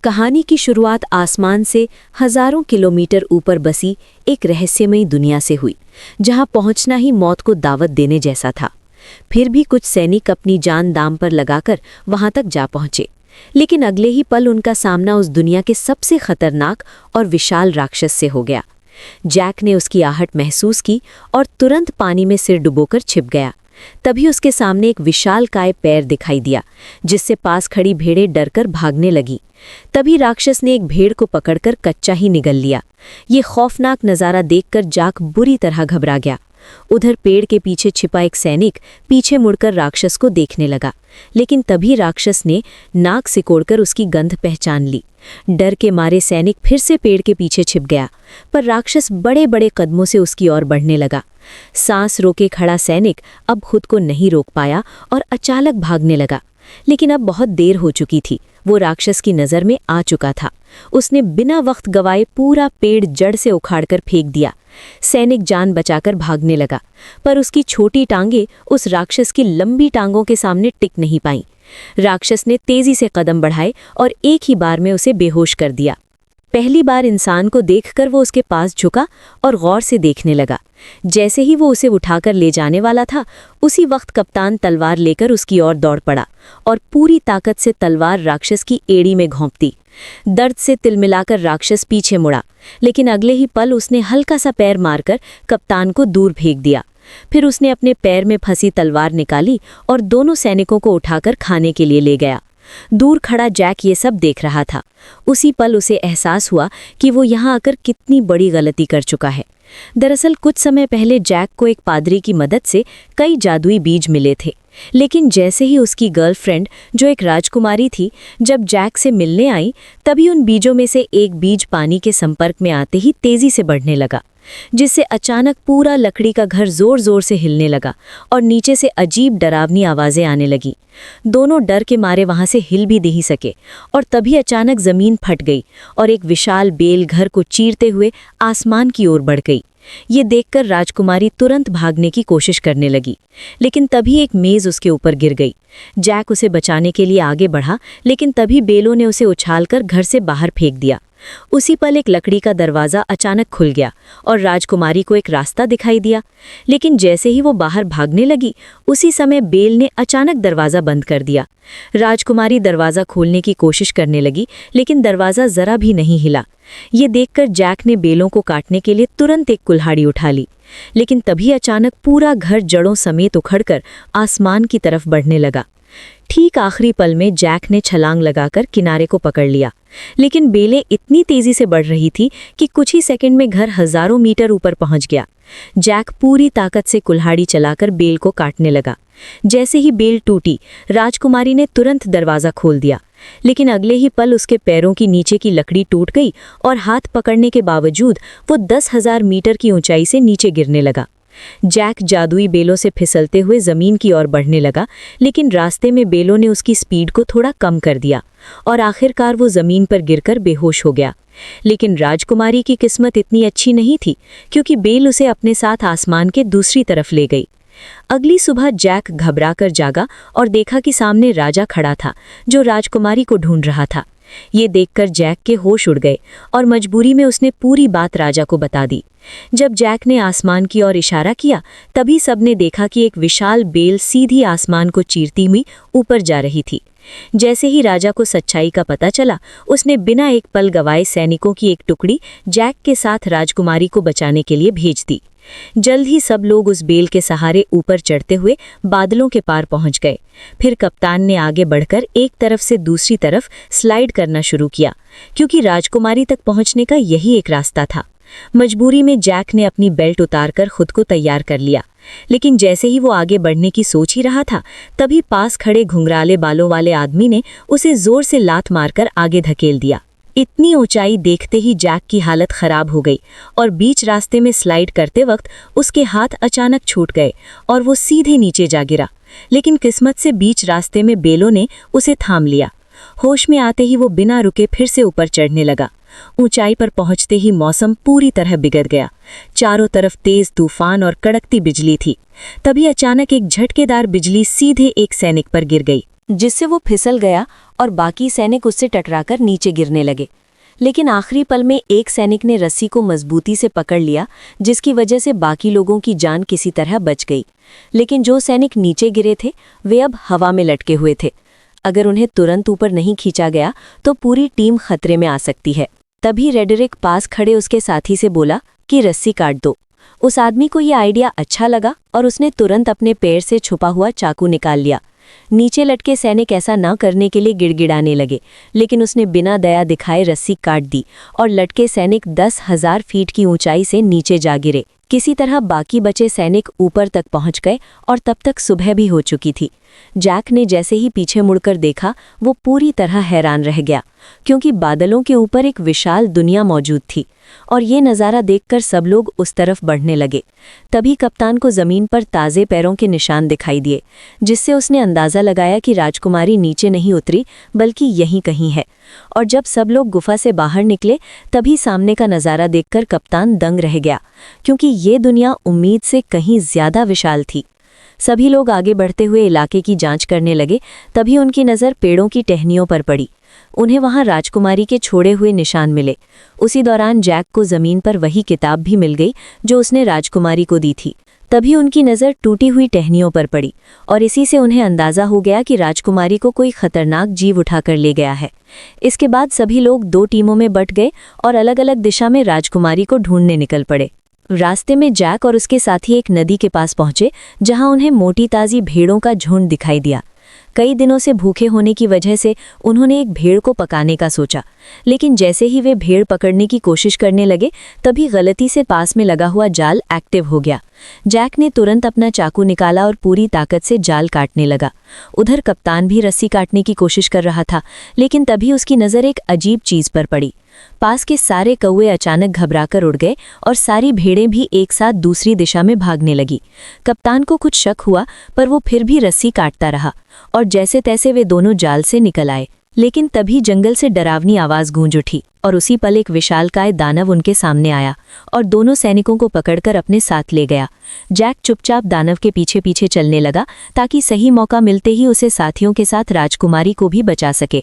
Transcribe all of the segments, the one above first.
कहानी की शुरुआत आसमान से हजारों किलोमीटर ऊपर बसी एक रहस्यमयी दुनिया से हुई, जहां पहुंचना ही मौत को दावत देने जैसा था। फिर भी कुछ सैनिक अपनी जान दांव पर लगाकर वहां तक जा पहुंचे, लेकिन अगले ही पल उनका सामना उस दुनिया के सबसे खतरनाक और विशाल राक्षस से हो गया। जैक ने उसकी आहट महसूस की और तुरंत पानी में सिर डुबोकर छिप गया। तभी उसके सामने एक विशालकाय पैर दिखाई दिया, जिससे पास खड़ी भेड़ें डरकर भागने लगी। तभी राक्षस ने एक भेड़ को पकड़कर कच्चा ही निगल लिया। ये खौफनाक नज़ारा देखकर जैक बुरी तरह घबरा गया। उधर पेड़ के पीछे छिपा एक सैनिक पीछे मुड़कर राक्षस को देखने लगा, लेकिन तभी राक्षस ने नाक सिकोड़कर उसकी गंध पहचान ली। डर के मारे सैनिक फिर से पेड़ के पीछे छिप गया, पर राक्षस बड़े बड़े कदमों से उसकी ओर बढ़ने लगा। सांस रोके खड़ा सैनिक अब खुद को नहीं रोक पाया और अचानक भागने लगा, लेकिन अब बहुत देर हो चुकी थी। वो राक्षस की नज़र में आ चुका था। उसने बिना वक्त गवाए पूरा पेड़ जड़ से उखाड़कर फेंक दिया। सैनिक जान बचाकर भागने लगा, पर उसकी छोटी टांगें उस राक्षस की लंबी टांगों के सामने टिक नहीं पाईं। राक्षस ने तेजी से कदम बढ़ाए और एक ही बार में उसे बेहोश कर दिया। पहली बार इंसान को देखकर वो उसके पास झुका और गौर से देखने लगा। जैसे ही वो उसे उठाकर ले जाने वाला था, उसी वक्त कप्तान तलवार लेकर उसकी ओर दौड़ पड़ा और पूरी ताकत से तलवार राक्षस की एड़ी में घोंप दी। दर्द से तिलमिलाकर राक्षस पीछे मुड़ा, लेकिन अगले ही पल उसने हल्का सा पैर मारकर कप्तान को दूर फेंक दिया। फिर उसने अपने पैर में फंसी तलवार निकाली और दोनों सैनिकों को उठाकर खाने के लिए ले गया। दूर खड़ा जैक ये सब देख रहा था। उसी पल उसे एहसास हुआ कि वो यहाँ आकर कितनी बड़ी गलती कर चुका है। दरअसल कुछ समय पहले जैक को एक पादरी की मदद से कई जादुई बीज मिले थे, लेकिन जैसे ही उसकी गर्लफ्रेंड, जो एक राजकुमारी थी, जब जैक से मिलने आई, तभी उन बीजों में से एक बीज पानी के संपर्क में आते ही तेजी से बढ़ने लगा, जिससे अचानक पूरा लकड़ी का घर जोर जोर से हिलने लगा और नीचे से अजीब डरावनी आवाज़ें आने लगी। दोनों डर के मारे वहां से हिल भी नहीं सके और तभी अचानक जमीन फट गई और एक विशाल बेल घर को चीरते हुए आसमान की ओर बढ़ गई। ये देखकर राजकुमारी तुरंत भागने की कोशिश करने लगी, लेकिन तभी एक मेज उसके ऊपर गिर गई। जैक उसे बचाने के लिए आगे बढ़ा, लेकिन तभी बेलों ने उसे उछालकर घर से बाहर फेंक दिया। उसी पल एक लकड़ी का दरवाज़ा अचानक खुल गया और राजकुमारी को एक रास्ता दिखाई दिया। लेकिन जैसे ही वो बाहर भागने लगी, उसी समय बेल ने अचानक दरवाज़ा बंद कर दिया। राजकुमारी दरवाज़ा खोलने की कोशिश करने लगी, लेकिन दरवाज़ा ज़रा भी नहीं हिला। ये देखकर जैक ने बेलों को काटने के लिए तुरंत एक कुल्हाड़ी उठा ली, लेकिन तभी अचानक पूरा घर जड़ों समेत उखड़कर आसमान की तरफ बढ़ने लगा। ठीक आखिरी पल में जैक ने छलांग लगाकर किनारे को पकड़ लिया, लेकिन बेलें इतनी तेजी से बढ़ रही थी कि कुछ ही सेकंड में घर हजारों मीटर ऊपर पहुंच गया। जैक पूरी ताकत से कुल्हाड़ी चलाकर बेल को काटने लगा। जैसे ही बेल टूटी, राजकुमारी ने तुरंत दरवाज़ा खोल दिया, लेकिन अगले ही पल उसके पैरों की नीचे की लकड़ी टूट गई और हाथ पकड़ने के बावजूद वो 10,000 मीटर की ऊंचाई से नीचे गिरने लगा। जैक जादुई बेलों से फिसलते हुए जमीन की ओर बढ़ने लगा, लेकिन रास्ते में बेलों ने उसकी स्पीड को थोड़ा कम कर दिया और आखिरकार वो जमीन पर गिरकर बेहोश हो गया। लेकिन राजकुमारी की किस्मत इतनी अच्छी नहीं थी, क्योंकि बेल उसे अपने साथ आसमान के दूसरी तरफ ले गई। अगली सुबह जैक घबराकर जागा और देखा कि सामने राजा खड़ा था, जो राजकुमारी को ढूंढ रहा था। ये देखकर जैक के होश उड़ गए और मजबूरी में उसने पूरी बात राजा को बता दी। जब जैक ने आसमान की ओर इशारा किया, तभी सबने देखा कि एक विशाल बेल सीधी आसमान को चीरती हुई ऊपर जा रही थी। जैसे ही राजा को सच्चाई का पता चला, उसने बिना एक पल गवाए सैनिकों की एक टुकड़ी जैक के साथ राजकुमारी को बचाने के लिए भेज दी। जल्द ही सब लोग उस बेल के सहारे ऊपर चढ़ते हुए बादलों के पार पहुंच गए। फिर कप्तान ने आगे बढ़कर एक तरफ से दूसरी तरफ स्लाइड करना शुरू किया, क्योंकि राजकुमारी तक पहुंचने का यही एक रास्ता था। मजबूरी में जैक ने अपनी बेल्ट उतारकर खुद को तैयार कर लिया, लेकिन जैसे ही वो आगे बढ़ने की सोच ही रहा था, तभी पास खड़े घुंघराले बालों वाले आदमी ने उसे जोर से लात मारकर आगे धकेल दिया। इतनी ऊंचाई देखते ही जैक की हालत खराब हो गई और बीच रास्ते में स्लाइड करते वक्त उसके हाथ अचानक छूट गए और वो सीधे नीचे जा गिरा। लेकिन किस्मत से बीच रास्ते में बेलों ने उसे थाम लिया। होश में आते ही वो बिना रुके फिर से ऊपर चढ़ने लगा। ऊंचाई पर पहुंचते ही मौसम पूरी तरह बिगड़ गया। चारों तरफ तेज तूफान और कड़कती बिजली थी। तभी अचानक एक झटकेदार बिजली सीधे एक सैनिक पर गिर गई। जिससे वो फिसल गया और बाकी सैनिक उससे टकराकर नीचे गिरने लगे। लेकिन आखिरी पल में एक सैनिक ने रस्सी को मजबूती से पकड़ लिया, जिसकी वजह से बाकी लोगों की जान किसी तरह बच गई। लेकिन जो सैनिक नीचे गिरे थे वे अब हवा में लटके हुए थे। अगर उन्हें तुरंत ऊपर नहीं खींचा गया तो पूरी टीम खतरे में आ सकती है। तभी रेडरिक पास खड़े उसके साथी से बोला कि रस्सी काट दो। उस आदमी को यह आइडिया अच्छा लगा और उसने तुरंत अपने पैर से छुपा हुआ चाकू निकाल लिया। नीचे लटके सैनिक ऐसा न करने के लिए गिड़गिड़ाने लगे, लेकिन उसने बिना दया दिखाए रस्सी काट दी और लटके सैनिक 10,000 फीट की ऊंचाई से नीचे जा गिरे। किसी तरह बाकी बचे सैनिक ऊपर तक पहुंच गए और तब तक सुबह भी हो चुकी थी। जैक ने जैसे ही पीछे मुड़कर देखा वो पूरी तरह हैरान रह गया, क्योंकि बादलों के ऊपर एक विशाल दुनिया मौजूद थी और ये नज़ारा देखकर सब लोग उस तरफ बढ़ने लगे। तभी कप्तान को ज़मीन पर ताज़े पैरों के निशान दिखाई दिए, जिससे उसने अंदाज़ा लगाया कि राजकुमारी नीचे नहीं उतरी बल्कि यहीं कहीं है। और जब सब लोग गुफा से बाहर निकले तभी सामने का नज़ारा देखकर कप्तान दंग रह गया, क्योंकि ये दुनिया उम्मीद से कहीं ज़्यादा विशाल थी। सभी लोग आगे बढ़ते हुए इलाके की जांच करने लगे। तभी उनकी नज़र पेड़ों की टहनियों पर पड़ी। उन्हें वहां राजकुमारी के छोड़े हुए निशान मिले। उसी दौरान जैक को ज़मीन पर वही किताब भी मिल गई जो उसने राजकुमारी को दी थी। तभी उनकी नज़र टूटी हुई टहनियों पर पड़ी और इसी से उन्हें अंदाज़ा हो गया कि राजकुमारी को कोई खतरनाक जीव उठाकर ले गया है। इसके बाद सभी लोग 2 टीमों में बंट गए और अलग अलग दिशा में राजकुमारी को ढूंढने निकल पड़े। रास्ते में जैक और उसके साथी एक नदी के पास पहुंचे, जहां उन्हें मोटी ताज़ी भेड़ों का झुंड दिखाई दिया। कई दिनों से भूखे होने की वजह से उन्होंने एक भेड़ को पकाने का सोचा, लेकिन जैसे ही वे भेड़ पकड़ने की कोशिश करने लगे तभी गलती से पास में लगा हुआ जाल एक्टिव हो गया। जैक ने तुरंत अपना चाकू निकाला और पूरी ताकत से जाल काटने लगा। उधर कप्तान भी रस्सी काटने की कोशिश कर रहा था, लेकिन तभी उसकी नज़र एक अजीब चीज़ पर पड़ी। पास के सारे कौवे अचानक घबराकर उड़ गए और सारी भेड़ें भी एक साथ दूसरी दिशा में भागने लगी। कप्तान को कुछ शक हुआ, पर वो फिर भी रस्सी काटता रहा और जैसे तैसे वे दोनों जाल से निकल आए। लेकिन तभी जंगल से डरावनी आवाज़ गूंज उठी और उसी पल एक विशालकाय दानव उनके सामने आया और दोनों सैनिकों को पकड़कर अपने साथ ले गया। जैक चुपचाप दानव के पीछे पीछे चलने लगा ताकि सही मौका मिलते ही उसे साथियों के साथ राजकुमारी को भी बचा सके।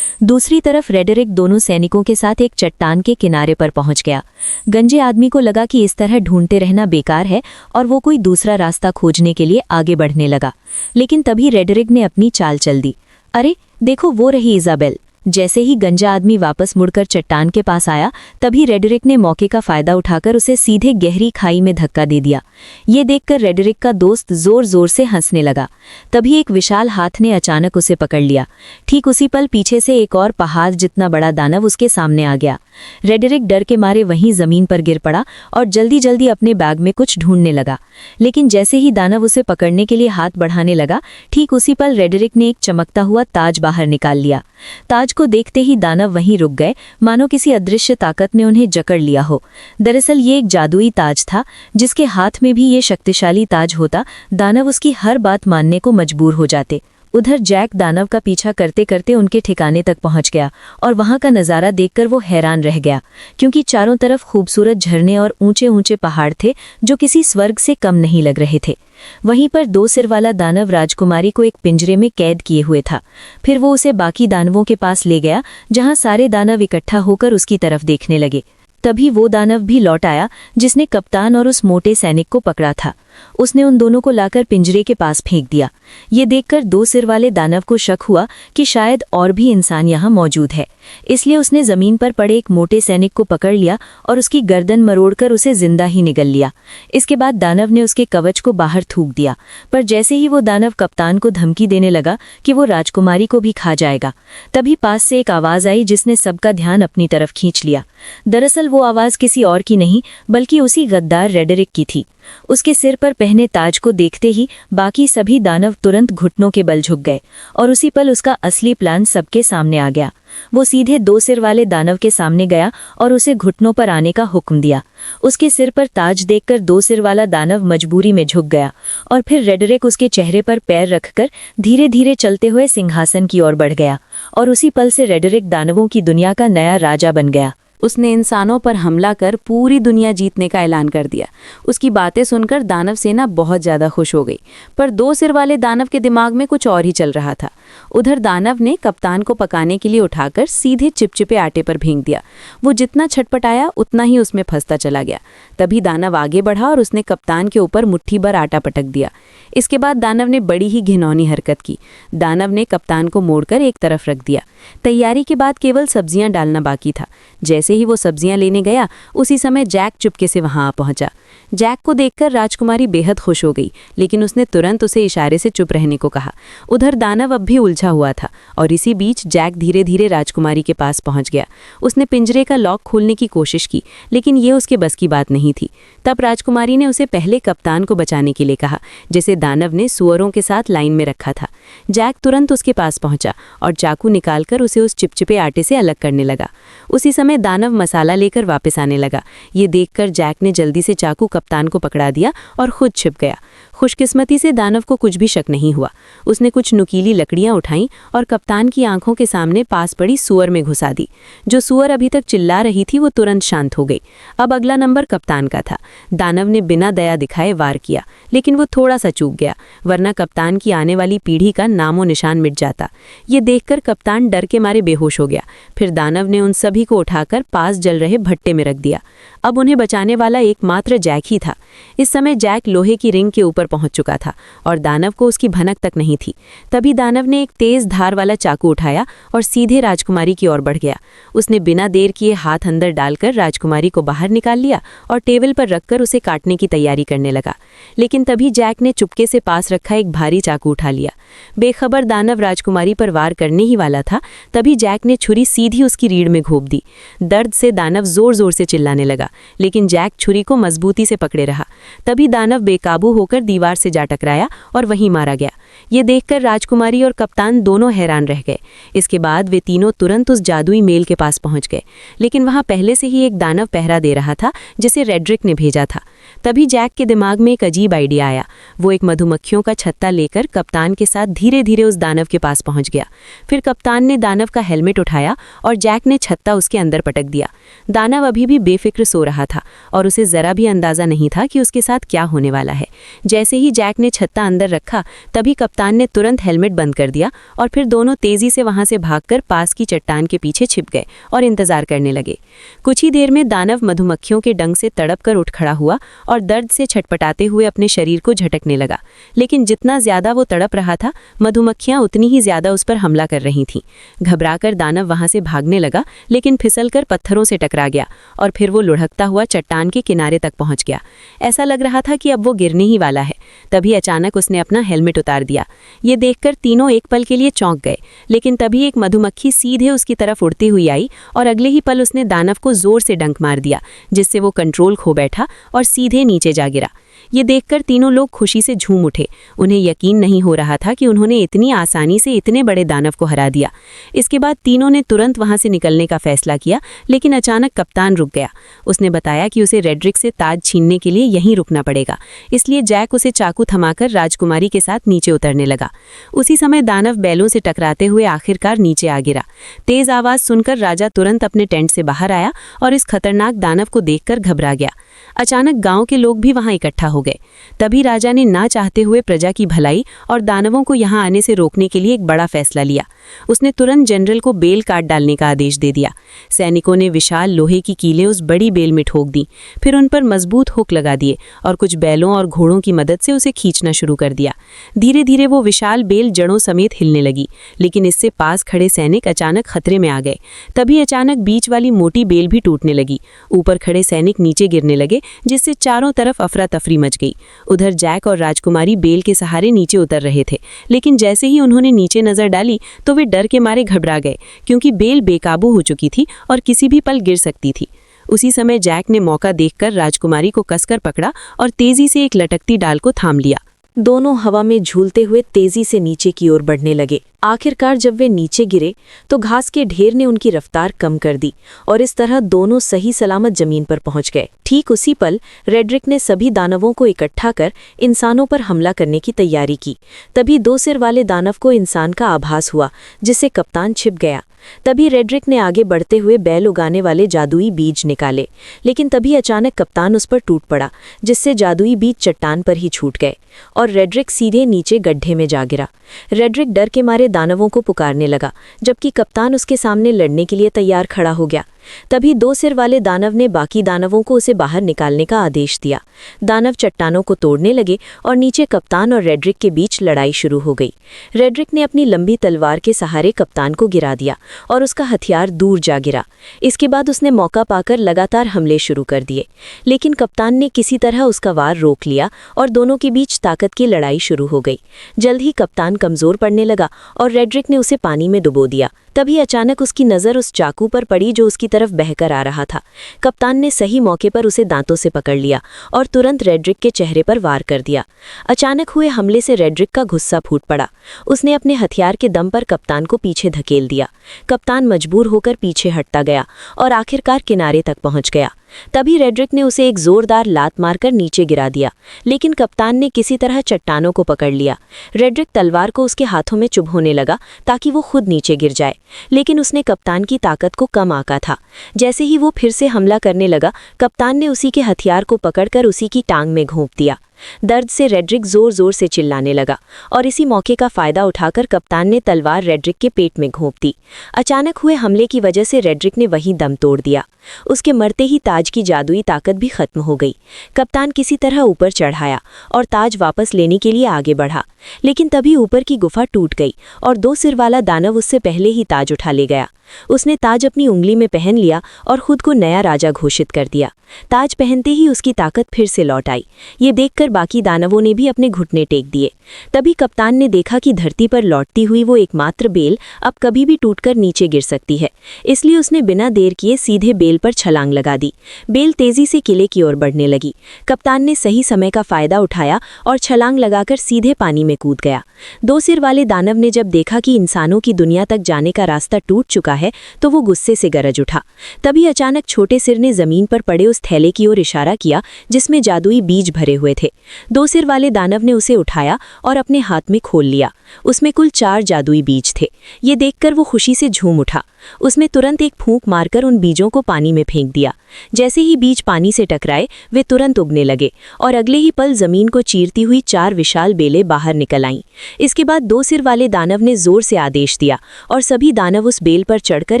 दूसरी तरफ रेडरिक दोनों सैनिकों के साथ एक चट्टान के किनारे पर पहुंच गया। गंजे आदमी को लगा कि इस तरह ढूंढते रहना बेकार है और वो कोई दूसरा रास्ता खोजने के लिए आगे बढ़ने लगा। लेकिन तभी रेडरिक ने अपनी चाल चल दी। अरे देखो, वो रही इज़ाबेल। जैसे ही गंजा आदमी वापस मुड़कर चट्टान के पास आया तभी रेडरिक ने मौके का फायदा उठाकर उसे सीधे गहरी खाई में धक्का दे दिया। ये देखकर रेडरिक का दोस्त जोर जोर से हंसने लगा। तभी एक विशाल हाथ ने अचानक उसे पकड़ लिया। ठीक उसी पल पीछे से एक और पहाड़ जितना बड़ा दानव उसके सामने आ गया। रेडरिक डर के मारे वहीं जमीन पर गिर पड़ा और जल्दी जल्दी अपने बैग में कुछ ढूंढने लगा। लेकिन जैसे ही दानव उसे पकड़ने के लिए हाथ बढ़ाने लगा, ठीक उसी पल रेडरिक ने एक चमकता हुआ ताज बाहर निकाल लिया। ताज को देखते ही दानव वहीं रुक गए, मानो किसी अदृश्य ताकत ने उन्हें जकड़ लिया हो। दरअसल ये एक जादुई ताज था, जिसके हाथ में भी ये शक्तिशाली ताज होता दानव उसकी हर बात मानने को मजबूर हो जाते। उधर जैक दानव का पीछा करते करते उनके ठिकाने तक पहुंच गया और वहां का नज़ारा देखकर वो हैरान रह गया, क्योंकि चारों तरफ खूबसूरत झरने और ऊंचे ऊंचे पहाड़ थे जो किसी स्वर्ग से कम नहीं लग रहे थे। वहीं पर 2 सिर वाला दानव राजकुमारी को एक पिंजरे में कैद किए हुए था। फिर वो उसे बाकी दानवों के पास ले गया, जहां सारे दानव इकट्ठा होकर उसकी तरफ देखने लगे। तभी वो दानव भी लौट आया जिसने कप्तान और उस मोटे सैनिक को पकड़ा था। उसने उन दोनों को लाकर पिंजरे के पास फेंक दिया। ये देखकर 2 सिर वाले दानव को शक हुआ कि शायद और भी इंसान यहाँ मौजूद है, इसलिए उसने जमीन पर पड़े एक मोटे सैनिक को पकड़ लिया और उसकी गर्दन मरोड़कर उसे जिंदा ही निगल लिया। इसके बाद दानव ने उसके कवच को बाहर थूक दिया, पर जैसे ही वो दानव कप्तान को धमकी देने लगा कि वो राजकुमारी को भी खा जाएगा, तभी पास से एक आवाज़ आई जिसने सबका ध्यान अपनी तरफ खींच लिया। दरअसल वो आवाज़ किसी और की नहीं बल्कि उसी गद्दार रेडरिक की थी। उसके सिर पर पहने ताज को देखते ही बाकी सभी दानव तुरंत घुटनों के बल झुक गए और उसी पल उसका असली प्लान सबके सामने आ गया। वो सीधे 2 सिर वाले दानव के सामने गया और उसे घुटनों पर आने का हुक्म दिया। उसके सिर पर ताज देखकर 2 सिर वाला दानव मजबूरी में झुक गया और फिर रेडरिक उसके चेहरे पर पैर रखकर धीरे धीरे चलते हुए सिंहासन की ओर बढ़ गया और उसी पल से रेडरिक दानवों की दुनिया का नया राजा बन गया। उसने इंसानों पर हमला कर पूरी दुनिया जीतने का ऐलान कर दिया। उसकी बातें सुनकर दानव सेना बहुत ज़्यादा खुश हो गई, पर 2 सिर वाले दानव के दिमाग में कुछ और ही चल रहा था। उधर दानव ने कप्तान को पकाने के लिए उठाकर सीधे चिपचिपे आटे पर फेंक दिया। वो जितना छटपटाया उतना ही उसमें फंसता चला गया। तभी दानव आगे बढ़ा और उसने कप्तान के ऊपर मुट्ठी भर आटा पटक दिया। इसके बाद दानव ने बड़ी ही घिनौनी हरकत की। दानव ने कप्तान को मोड़कर एक तरफ रख दिया। तैयारी के बाद केवल सब्जियां डालना बाकी था। जैसे ही वो सब्जियां लेने गया, उसी समय जैक चुपके से वहां आ पहुंचा। जैक को देखकर राजकुमारी बेहद खुश हो गई, लेकिन उसने तुरंत उसे इशारे से चुप रहने को कहा। उधर दानव अब भी उलझा हुआ था और इसी बीच जैक धीरे धीरे राजकुमारी के पास पहुंच गया। उसने पिंजरे का लॉक खोलने की कोशिश की, लेकिन ये उसके बस की बात नहीं थी। तब राजकुमारी ने उसे पहले कप्तान को बचाने के लिए कहा, जिसे दानव ने सुअरों के साथ लाइन में रखा था। जैक तुरंत उसके पास पहुंचा और चाकू निकालकर उसे उस चिपचिपे आटे से अलग करने लगा। उसी समय दानव मसाला लेकर वापस आने लगा। ये देखकर जैक ने जल्दी से चाकू कप्तान को पकड़ा दिया और खुद छिप गया। खुशकिस्मती से दानव को कुछ भी शक नहीं हुआ। उसने कुछ नुकीली लकड़ियां उठाईं और कप्तान की आंखों के सामने पास पड़ी सुअर में घुसा दी। जो सुअर अभी तक चिल्ला रही थी वो तुरंत शांत हो गई। अब अगला नंबर कप्तान का था। दानव ने बिना दया दिखाए वार किया, लेकिन वो थोड़ा सा चूक गया, वरना कप्तान की आने वाली पीढ़ी का नामो निशान मिट जाता। ये देखकर कप्तान डर के मारे बेहोश हो गया। फिर दानव ने उन सभी को उठाकर पास जल रहे भट्टे में रख दिया। अब उन्हें बचाने वाला एकमात्र जैक ही था। इस समय जैक लोहे की रिंग के ऊपर पहुंच चुका था और दानव को उसकी भनक तक नहीं थी। तभी दानव ने एक तेज धार वाला चाकू उठाया और सीधे राजकुमारी की ओर बढ़ गया। उसने बिना देर किए हाथ अंदर डालकर राजकुमारी को बाहर निकाल लिया और टेबल पर रखकर उसे काटने की तैयारी करने लगा। लेकिन तभी जैक ने चुपके से पास रखा एक भारी चाकू उठा लिया। बेखबर दानव राजकुमारी पर वार करने ही वाला था, तभी जैक ने छुरी सीधी उसकी रीढ़ में घोंप दी। दर्द से दानव जोर जोर से चिल्लाने लगा, लेकिन जैक छुरी को मजबूती से पकड़े रहा। तभी दानव बेकाबू होकर दीवार से जा टकराया और वहीं मारा गया। ये देखकर राजकुमारी और कप्तान दोनों हैरान रह गए। इसके बाद वे तीनों तुरंत उस जादुई मेल के पास पहुंच गए, लेकिन वहां पहले से ही एक दानव पहरा दे रहा था, जिसे रेड्रिक ने भेजा था। तभी जैक के दिमाग में एक अजीब आइडिया आया। वो एक मधुमक्खियों का छत्ता लेकर कप्तान के साथ धीरे धीरे उस दानव के पास पहुंच गया। फिर कप्तान ने दानव का हेलमेट उठाया और जैक ने छत्ता उसके अंदर पटक दिया। दानव अभी भी बेफिक्र सो रहा था और उसे जरा भी अंदाजा नहीं था कि उसके साथ क्या होने वाला है। जैसे ही जैक ने छत्ता अंदर रखा, तभी कप्तान ने तुरंत हेलमेट बंद कर दिया और फिर दोनों तेजी से वहां से भागकर पास की चट्टान के पीछे छिप गए और इंतजार करने लगे। कुछ ही देर में दानव मधुमक्खियों के डंक से तड़प कर उठ खड़ा हुआ और दर्द से छटपटाते हुए अपने शरीर को झटकने लगा। लेकिन जितना ज्यादा वो तड़प रहा था, मधुमक्खियां उतनी ही ज्यादा उस पर हमला कर रही थीं। घबराकर दानव वहां से भागने लगा, लेकिन फिसलकर पत्थरों से टकरा गया और फिर वो लुढ़कता हुआ चट्टान के किनारे तक पहुंच गया। ऐसा लग रहा था कि अब वो गिरने ही वाला है। तभी अचानक उसने अपना हेलमेट उतार दिया। ये देखकर तीनों एक पल के लिए चौंक गए, लेकिन तभी एक मधुमक्खी सीधे उसकी तरफ उड़ती हुई आई और अगले ही पल उसने दानव को जोर से डंक मार दिया, जिससे वो कंट्रोल खो बैठा और सीधे नीचे जा गिरा। ये देखकर तीनों लोग खुशी से झूम उठे। उन्हें यकीन नहीं हो रहा था कि उन्होंने इतनी आसानी से इतने बड़े दानव को हरा दिया। इसके बाद तीनों ने तुरंत वहां से निकलने का फैसला किया, लेकिन अचानक कप्तान रुक गया। उसने बताया कि उसे रेड्रिक से ताज छीनने के लिए यहीं रुकना पड़ेगा, इसलिए जैक उसे चाकू थमाकर राजकुमारी के साथ नीचे उतरने लगा। उसी समय दानव बैलों से टकराते हुए आखिरकार नीचे आ गिरा। तेज आवाज सुनकर राजा तुरंत अपने टेंट से बाहर आया और इस खतरनाक दानव को देखकर घबरा गया। अचानक गांव के लोग भी वहां इकट्ठा हो गए। तभी राजा ने ना चाहते हुए प्रजा की भलाई और दानवों को यहां आने से रोकने के लिए एक बड़ा फैसला लिया। उसने तुरंत जनरल को बेल काट डालने का आदेश दे दिया। सैनिकों ने विशाल लोहे की कीलें उस बड़ी बेल में ठोक दी, फिर उन पर मजबूत हुक लगा दिए और कुछ बैलों और घोड़ों की मदद से उसे खींचना शुरू कर दिया। धीरे धीरे वो विशाल बेल जड़ों समेत हिलने लगी, लेकिन इससे पास खड़े सैनिक अचानक खतरे में आ गए। तभी अचानक बीच वाली मोटी बेल भी टूटने लगी। ऊपर खड़े सैनिक नीचे गिरने लगे, जिससे चारों तरफ अफरा तफरी मच गई। उधर जैक और राजकुमारी बेल के सहारे नीचे उतर रहे थे, लेकिन जैसे ही उन्होंने नीचे नजर डाली तो वे डर के मारे घबरा गए, क्योंकि बेल बेकाबू हो चुकी थी और किसी भी पल गिर सकती थी। उसी समय जैक ने मौका देखकर राजकुमारी को कसकर पकड़ा और तेजी से एक लटकती डाल को थाम लिया। दोनों हवा में झूलते हुए तेजी से नीचे की ओर बढ़ने लगे। आखिरकार जब वे नीचे गिरे तो घास के ढेर ने उनकी रफ्तार कम कर दी और इस तरह दोनों सही सलामत जमीन पर पहुंच गए। ठीक उसी पल रेड्रिक ने सभी दानवों को इकट्ठा कर इंसानों पर हमला करने की तैयारी की। तभी दो सिर वाले दानव को इंसान का आभास हुआ, जिससे कप्तान छिप गया। तभी रेड्रिक ने आगे बढ़ते हुए बैल उगाने वाले जादुई बीज निकाले, लेकिन तभी अचानक कप्तान उस पर टूट पड़ा, जिससे जादुई बीज चट्टान पर ही छूट गए और रेड्रिक सीधे नीचे गड्ढे में जा गिरा। रेड्रिक डर के मारे दानवों को पुकारने लगा, जबकि कप्तान उसके सामने लड़ने के लिए तैयार खड़ा हो गया। तभी दो सिर वाले दानव ने बाकी दानवों को उसे बाहर निकालने का आदेश दिया। दानव चट्टानों को तोड़ने लगे और नीचे कप्तान और रेड्रिक के बीच लड़ाई शुरू हो गई। रेड्रिक ने अपनी लंबी तलवार के सहारे कप्तान को गिरा दिया और उसका हथियार दूर जा गिरा। इसके बाद उसने मौका पाकर लगातार हमले शुरू कर दिए, लेकिन कप्तान ने किसी तरह उसका वार रोक लिया और दोनों के बीच ताकत की लड़ाई शुरू हो गई। जल्द ही कप्तान कमजोर पड़ने लगा और रेड्रिक ने उसे पानी में डुबो दिया। तभी अचानक उसकी नज़र उस चाकू पर पड़ी जो उसकी तरफ बहकर आ रहा था। कप्तान ने सही मौके पर उसे दांतों से पकड़ लिया और तुरंत रेड्रिक के चेहरे पर वार कर दिया। अचानक हुए हमले से रेड्रिक का गुस्सा फूट पड़ा। उसने अपने हथियार के दम पर कप्तान को पीछे धकेल दिया। कप्तान मजबूर होकर पीछे हटता गया और आखिरकार किनारे तक पहुंच गया। तभी रेड्रिक ने उसे एक जोरदार लात मारकर नीचे गिरा दिया, लेकिन कप्तान ने किसी तरह चट्टानों को पकड़ लिया। रेड्रिक तलवार को उसके हाथों में चुभोने लगा ताकि वो खुद नीचे गिर जाए, लेकिन उसने कप्तान की ताकत को कम आंका था। जैसे ही वो फिर से हमला करने लगा, कप्तान ने उसी के हथियार को पकड़कर उसी की टांग में घोंप दिया। दर्द से रेड्रिक जोर जोर से चिल्लाने लगा और इसी मौके का फायदा उठाकर कप्तान ने तलवार रेड्रिक के पेट में घोंप दी। अचानक हुए हमले की वजह से रेड्रिक ने वहीं दम तोड़ दिया। उसके मरते ही ताज की जादुई ताकत भी खत्म हो गई। कप्तान किसी तरह ऊपर चढ़ाया और ताज वापस लेने के लिए आगे बढ़ा, लेकिन तभी ऊपर की गुफा टूट गई और दो सिर वाला दानव उससे पहले ही ताज उठा ले गया। उसने ताज अपनी उंगली में पहन लिया और खुद को नया राजा घोषित कर दिया। ताज पहनते ही उसकी ताकत फिर से लौट आई। ये देखकर बाकी दानवों ने भी अपने घुटने टेक दिए। तभी कप्तान ने देखा कि धरती पर लौटती हुई वो एकमात्र बेल अब कभी भी टूटकर नीचे गिर सकती है, इसलिए उसने बिना देर किए सीधे बेल पर छलांग लगा दी। बेल तेजी से किले की ओर बढ़ने लगी। कप्तान ने सही समय का फायदा उठाया और छलांग लगाकर सीधे पानी में कूद गया। दो सिर वाले दानव ने जब देखा कि इंसानों की दुनिया तक जाने का रास्ता टूट चुका है, तो वो गुस्से से गरज उठा। तभी अचानक छोटे सिर ने जमीन पर पड़े उस थैले की ओर इशारा किया जिसमें जादुई बीज भरे हुए थे। दो सिर वाले दानव ने उसे उठाया और अपने हाथ में खोल लिया। उसमें कुल 4 जादुई बीज थे। ये देखकर वो खुशी से झूम उठा। उसने तुरंत एक फूंक मारकर उन बीजों को पानी में फेंक दिया। जैसे ही बीज पानी से टकराए, वे तुरंत उगने लगे और अगले ही पल जमीन को चीरती हुई 4 विशाल बेलें बाहर निकल आईं। इसके बाद दो सिर वाले दानव ने जोर से आदेश दिया और सभी दानव उस बेल पर चढ़कर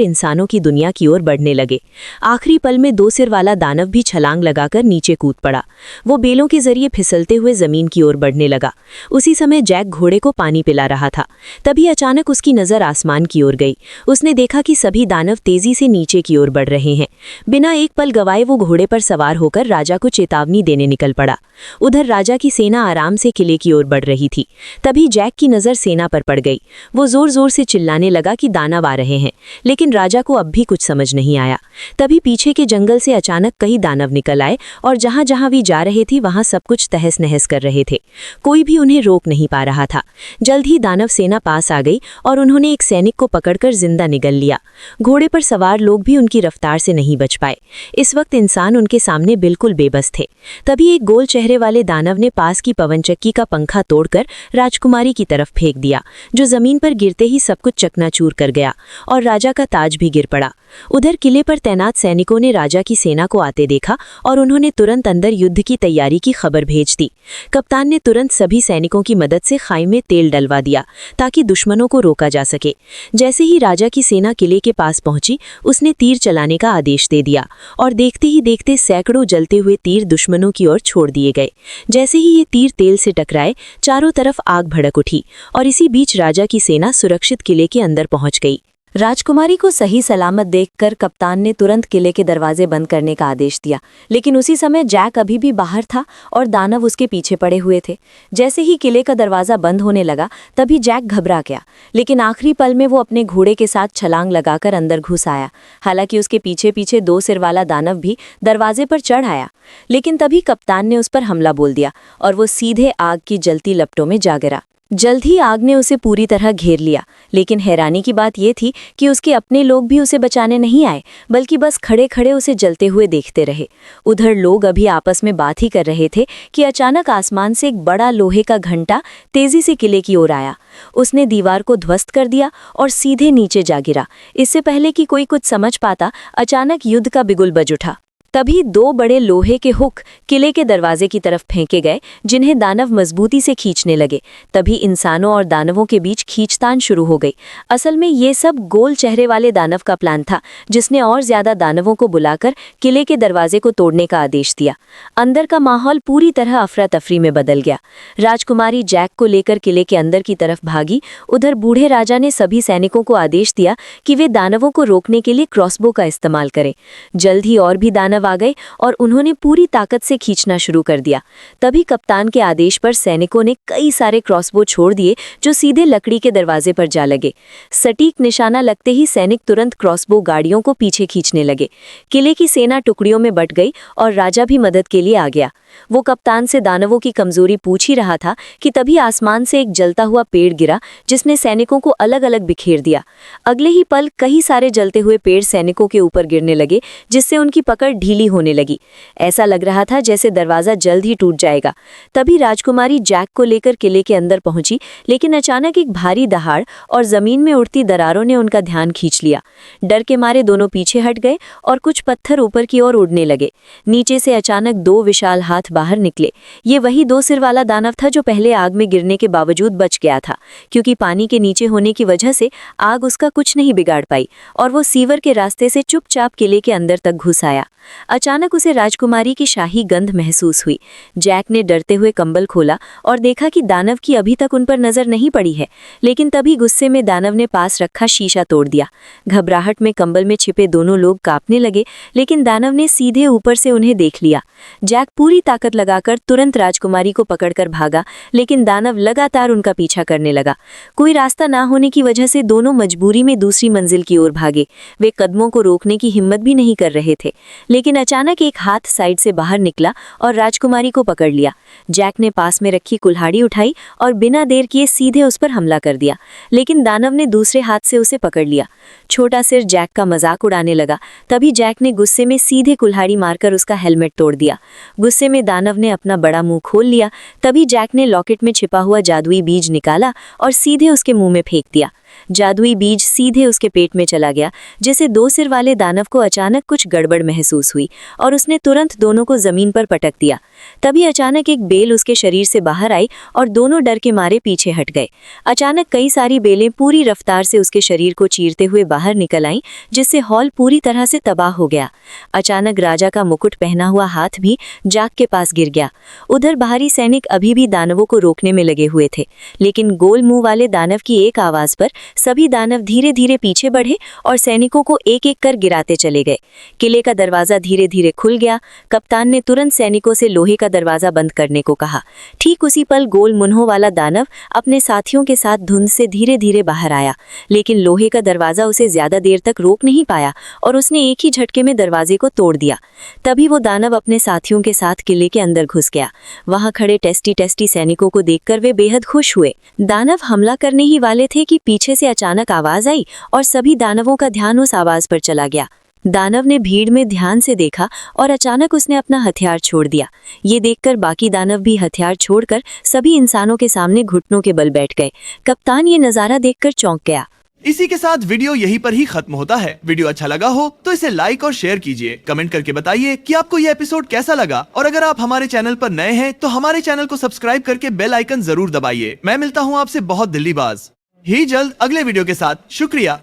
इंसानों की दुनिया की ओर बढ़ने लगे। आखिरी पल में दो सिर वाला दानव भी छलांग लगाकर नीचे कूद पड़ा। वो बेलों के जरिए फिसलते हुए जमीन की ओर बढ़ने लगा। उसी समय जैक घोड़े को पानी पिला रहा था। तभी अचानक उसकी नजर आसमान की ओर गई। उसने देखा कि सभी दानव तेजी से नीचे की ओर बढ़ रहे हैं। बिना एक पल गवाए वो घोड़े पर सवार होकर राजा को चेतावनी देने निकल पड़ा। उधर राजा की सेना आराम से किले की ओर बढ़ रही थी। तभी जैक की नजर सेना पर पड़ गई। वो जोर जोर से चिल्लाने लगा कि दानव आ रहे हैं, लेकिन राजा को अब भी कुछ समझ नहीं आया। तभी पीछे के जंगल से अचानक कई दानव निकल आए और जहां जहां भी जा रहे थे वहां सब कुछ तहस नहस कर रहे थे। कोई भी उन्हें रोक नहीं पा रहा था। जल्द ही दानव सेना पास आ गई और उन्होंने एक सैनिक को पकड़कर जिंदा निगल लिया। घोड़े पर सवार लोग भी उनकी रफ्तार से नहीं बच पाए। इस वक्त इंसान उनके सामने बिल्कुल बेबस थे। तभी एक गोल चेहरे वाले दानव ने पास की पवनचक्की का पंखा तोड़कर राजकुमारी की तरफ फेंक दिया, जो जमीन पर गिरते ही सब कुछ चकनाचूर कर गया और राजा का ताज भी गिर पड़ा। उधर किले पर तैनात सैनिकों ने राजा की सेना को आते देखा और उन्होंने तुरंत अंदर युद्ध की तैयारी की खबर भेज दी। कप्तान ने तुरंत सभी सैनिकों की मदद से खाई में तेल डलवा दिया ताकि दुश्मनों को रोका जा सके। जैसे ही राजा की सेना किले के पास पहुंची, उसने तीर चलाने का आदेश दे दिया और देखते ही देखते सैकड़ों जलते हुए तीर दुश्मनों की ओर छोड़ दिए गए। जैसे ही ये तीर तेल से टकराए, चारों तरफ आग भड़क उठी और इसी बीच राजा की सेना सुरक्षित किले के अंदर पहुंच गई। राजकुमारी को सही सलामत देखकर कप्तान ने तुरंत किले के दरवाजे बंद करने का आदेश दिया, लेकिन उसी समय जैक अभी भी बाहर था और दानव उसके पीछे पड़े हुए थे। जैसे ही किले का दरवाजा बंद होने लगा, तभी जैक घबरा गया, लेकिन आखिरी पल में वो अपने घोड़े के साथ छलांग लगाकर अंदर घुस आया। हालांकि उसके पीछे पीछे दो सिर वाला दानव भी दरवाजे पर चढ़ आया, लेकिन तभी कप्तान ने उस पर हमला बोल दिया और वो सीधे आग की जलती लपटों में जा गिरा। जल्द ही आग ने उसे पूरी तरह घेर लिया, लेकिन हैरानी की बात यह थी कि उसके अपने लोग भी उसे बचाने नहीं आए, बल्कि बस खड़े खड़े उसे जलते हुए देखते रहे। उधर लोग अभी आपस में बात ही कर रहे थे कि अचानक आसमान से एक बड़ा लोहे का घंटा तेजी से किले की ओर आया। उसने दीवार को ध्वस्त कर दिया और सीधे नीचे जा गिरा। इससे पहले कि कोई कुछ समझ पाता, अचानक युद्ध का बिगुल बज उठा। तभी दो बड़े लोहे के हुक किले के दरवाजे की तरफ फेंके गए, जिन्हें दानव मजबूती से खींचने लगे। तभी इंसानों और दानवों के बीच खींचतान शुरू हो गई। असल में ये सब गोल चेहरे वाले दानव का प्लान था, जिसने और ज्यादा दानवों को बुलाकर किले के दरवाजे को तोड़ने का आदेश दिया। अंदर का माहौल पूरी तरह अफरा तफरी में बदल गया। राजकुमारी जैक को लेकर किले के अंदर की तरफ भागी। उधर बूढ़े राजा ने सभी सैनिकों को आदेश दिया कि वे दानवों को रोकने के लिए क्रॉसबो का इस्तेमाल करें। जल्द ही और भी दानव आ गए और उन्होंने पूरी ताकत से खींचना शुरू कर दिया। तभी कप्तान के आदेश पर सैनिकों ने कई सारे क्रॉसबो छोड़ दिए, जो सीधे लकड़ी के दरवाजे पर जा लगे। सटीक निशाना लगते ही सैनिक तुरंत क्रॉसबो गाड़ियों को पीछे खींचने लगे। किले की सेना टुकड़ियों में बट गई और राजा भी मदद के लिए आ गया। वो कप्तान से दानवों की कमजोरी पूछ ही रहा था कि तभी आसमान से एक जलता हुआ पेड़ गिरा, जिसने सैनिकों को अलग अलग बिखेर दिया। अगले ही पल कई सारे जलते हुए पेड़ सैनिकों के ऊपर गिरने लगे, जिससे उनकी पकड़ ढीली होने लगी। ऐसा लग रहा था जैसे दरवाजा जल्द ही टूट जाएगा। तभी राजकुमारी जैक को लेकर किले के अंदर पहुंची, लेकिन अचानक एक भारी दहाड़ और जमीन में उड़ती दरारों ने उनका ध्यान खींच लिया। डर के मारे दोनों पीछे हट गए और कुछ पत्थर ऊपर की ओर उड़ने लगे। नीचे से अचानक दो विशाल हाथ बाहर निकले। ये वही दो सिर वाला दानव था जो पहले आग में गिरने के बावजूद बच गया था, क्योंकि पानी के नीचे होने की वजह से आग उसका कुछ नहीं बिगाड़ पाई और वो सीवर के रास्ते से चुपचाप किले के अंदर तक घुस आया। अचानक उसे राजकुमारी की शाही गंध महसूस हुई। जैक ने डरते हुए कंबल खोला और देखा कि दानव की अभी तक उन पर नजर नहीं पड़ी है, लेकिन तभी गुस्से में दानव ने पास रखा शीशा तोड़ दिया। घबराहट में कंबल में छिपे दोनों लोग कांपने लगे, लेकिन दानव ने सीधे ऊपर से उन्हें देख लिया। जैक पूरी ताकत लगाकर तुरंत राजकुमारी को पकड़कर भागा, लेकिन दानव लगातार उनका पीछा करने लगा। कोई रास्ता ना होने की वजह से दोनों मजबूरी में दूसरी मंजिल की ओर भागे। वे कदमों को रोकने की हिम्मत भी नहीं कर रहे थे, लेकिन अचानक एक हाथ साइड से बाहर निकला और राजकुमारी को पकड़ लिया। जैक ने पास में रखी कुल्हाड़ी उठाई और बिना देर किए सीधे उस पर हमला कर दिया, लेकिन दानव ने दूसरे हाथ से उसे पकड़ लिया। छोटा सिर जैक का मजाक उड़ाने लगा। तभी जैक ने गुस्से में सीधे कुल्हाड़ी मारकर उसका हेलमेट तोड़ दिया। गुस्से में दानव ने अपना बड़ा मुंह खोल लिया। तभी जैक ने लॉकेट में छिपा हुआ जादुई बीज निकाला और सीधे उसके मुंह में फेंक दिया। जादुई बीज सीधे उसके पेट में चला गया, जिससे दो सिर वाले दानव को अचानक कुछ गड़बड़ महसूस हुई और उसने तुरंत दोनों को जमीन पर पटक दिया। तभी अचानक एक बेल उसके शरीर से बाहर आई और दोनों डर के मारे पीछे हट गए। अचानक कई सारी बेलें पूरी रफ्तार से उसके शरीर को चीरते हुए बाहर निकल आईं, जिससे हॉल पूरी तरह से तबाह हो गया। अचानक राजा का मुकुट पहना हुआ हाथ भी जैक के पास गिर गया। उधर बाहरी सैनिक अभी भी दानवों को रोकने में लगे हुए थे, लेकिन गोल मुंह वाले दानव की एक आवाज पर सभी दानव धीरे धीरे पीछे बढ़े और सैनिकों को एक एक कर गिराते चले गए। किले का दरवाजा धीरे धीरे खुल गया। कप्तान ने तुरंत सैनिकों से लोहे का दरवाजा बंद करने को कहा। ठीक उसी पल गोल मुंहों वाला दानव अपने साथियों के साथ धुंध से धीरे धीरे बाहर आया, लेकिन लोहे का दरवाजा उसे ज्यादा देर तक रोक नहीं पाया और उसने एक ही झटके में दरवाजे को तोड़ दिया। तभी वो दानव अपने साथियों के साथ किले के अंदर घुस गया। वहां खड़े टेस्टी सैनिकों को देखकर वे बेहद खुश हुए। दानव हमला करने ही वाले थे कि पीछे से अचानक आवाज आई और सभी दानवों का ध्यान उस आवाज पर चला गया। दानव ने भीड़ में ध्यान से देखा और अचानक उसने अपना हथियार छोड़ दिया। ये देखकर बाकी दानव भी हथियार छोड़कर सभी इंसानों के सामने घुटनों के बल बैठ गए। कप्तान ये नजारा देखकर चौंक गया। इसी के साथ वीडियो यहीं पर ही खत्म होता है। वीडियो अच्छा लगा हो तो इसे लाइक और शेयर कीजिए। कमेंट करके बताइए कि आपको ये एपिसोड कैसा लगा, और अगर आप हमारे चैनल पर नए हैं तो हमारे चैनल को सब्सक्राइब करके बेल आइकन जरूर दबाइए। मैं मिलता हूँ आपसे बहुत दिल्ली बाज ही जल्द अगले वीडियो के साथ। शुक्रिया।